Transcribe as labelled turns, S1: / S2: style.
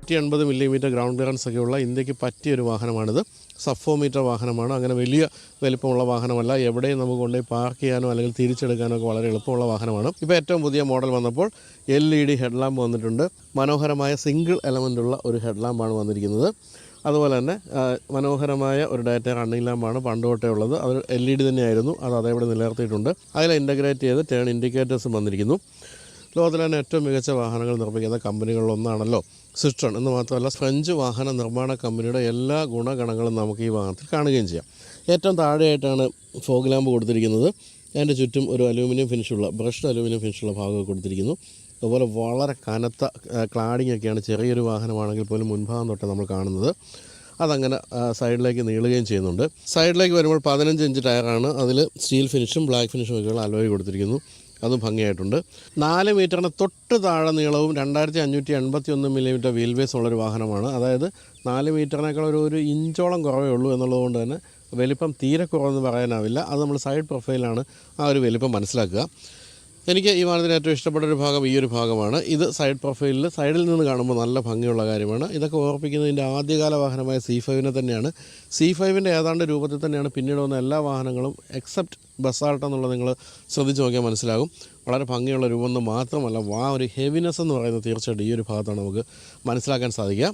S1: 180 millimetre ground clearance ഒക്കെയുള്ള ഇന്ത്യക്ക് പറ്റിയൊരു വാഹനമാണിത്. സബ് 4 മീറ്റർ വാഹനമാണ്. അങ്ങനെ വലിയ വലിപ്പമുള്ള വാഹനമല്ല. എവിടെയും നമുക്ക് കൊണ്ടുപോയി പാർക്ക് ചെയ്യാനോ അല്ലെങ്കിൽ തിരിച്ചെടുക്കാനോ ഒക്കെ വളരെ എളുപ്പമുള്ള വാഹനമാണ്. ഇപ്പോൾ ഏറ്റവും പുതിയ മോഡൽ വന്നപ്പോൾ LED ഹെഡ്ലാമ്പ് വന്നിട്ടുണ്ട്. മനോഹരമായ സിംഗിൾ എലമെൻ്റുള്ള ഒരു ഹെഡ്ലാമ്പാണ് വന്നിരിക്കുന്നത്. അതുപോലെ തന്നെ മനോഹരമായ ഒരു ഡയറ്റ റണ്ണിംഗ് ലാമ്പാണ് പണ്ട് തൊട്ടേ ഉള്ളത്. അത് LED തന്നെയായിരുന്നു. അത് അതേപോലെ നിലനിർത്തിയിട്ടുണ്ട്. അതിൽ ഇൻ്റഗ്രേറ്റ് ചെയ്ത് ടേൺ ഇൻഡിക്കേറ്റേഴ്സും വന്നിരിക്കുന്നു. ലോകത്തിലെ തന്നെ ഏറ്റവും മികച്ച വാഹനങ്ങൾ നിർമ്മിക്കുന്ന കമ്പനികളിലൊന്നാണല്ലോ സിട്രോൺ. എന്ന് മാത്രമല്ല ഫ്രഞ്ച് വാഹന നിർമ്മാണ കമ്പനിയുടെ എല്ലാ ഗുണഗണങ്ങളും നമുക്ക് ഈ വാഹനത്തിൽ കാണുകയും ചെയ്യാം. ഏറ്റവും താഴെയായിട്ടാണ് ഫോഗ് ലാമ്പ് കൊടുത്തിരിക്കുന്നത്. അതിൻ്റെ ചുറ്റും ഒരു അലൂമിനിയം ഫിനിഷുള്ള ബ്രഷ്ഡ് അലൂമിനിയം ഫിനിഷുള്ള ഭാഗമൊക്കെ കൊടുത്തിരിക്കുന്നു. അതുപോലെ വളരെ കനത്ത ക്ലാഡിംഗ് ഒക്കെയാണ് ചെറിയൊരു വാഹനമാണെങ്കിൽ പോലും മുൻഭാഗം തൊട്ട് നമ്മൾ കാണുന്നത്. അതങ്ങനെ സൈഡിലേക്ക് നീളുകയും ചെയ്യുന്നുണ്ട്. സൈഡിലേക്ക് വരുമ്പോൾ 15 ഇഞ്ച് ടയറാണ്. അതിൽ സ്റ്റീൽ ഫിനിഷും ബ്ലാക്ക് ഫിനിഷും ഒക്കെയുള്ള അലോയ് കൊടുത്തിരിക്കുന്നു. അതും ഭംഗിയായിട്ടുണ്ട്. 4 മീറ്ററിന് തൊട്ട് താഴെ നീളവും 2581 മില്ലിമീറ്റർ വീൽ ബേസ് ഉള്ളൊരു വാഹനമാണ്. അതായത് 4 മീറ്ററിനേക്കാൾ ഒരു ഇഞ്ചോളം കുറവേ ഉള്ളൂ എന്നുള്ളതുകൊണ്ട് തന്നെ വലിപ്പം തീരെ കുറവെന്ന് പറയാനാവില്ല. അത് നമ്മൾ സൈഡ് പ്രൊഫൈലാണ് ആ ഒരു വലിപ്പം മനസ്സിലാക്കുക. എനിക്ക് ഈ വാഹനത്തിന് ഏറ്റവും ഇഷ്ടപ്പെട്ടൊരു ഭാഗം ഈ ഒരു ഭാഗമാണ്. ഇത് സൈഡ് പ്രൊഫൈലിൽ സൈഡിൽ നിന്ന് കാണുമ്പോൾ നല്ല ഭംഗിയുള്ള കാര്യമാണ്. ഇതൊക്കെ ഓർപ്പിക്കുന്നതിൻ്റെ ആദ്യകാല വാഹനമായ C5 തന്നെയാണ്. C5 ഏതാണ്ട് രൂപത്തിൽ തന്നെയാണ് പിന്നീട് വന്ന എല്ലാ വാഹനങ്ങളും എക്സെപ്റ്റ് ബസാൾട്ട് എന്നുള്ളത് നിങ്ങൾ ശ്രദ്ധിച്ച് നോക്കിയാൽ മനസ്സിലാകും. വളരെ ഭംഗിയുള്ള രൂപം എന്ന് മാത്രമല്ല ഒരു ഹെവിനെസ് എന്ന് പറയുന്നത് തീർച്ചയായിട്ടും ഈ ഒരു ഭാഗത്താണ് നമുക്ക് മനസ്സിലാക്കാൻ സാധിക്കുക.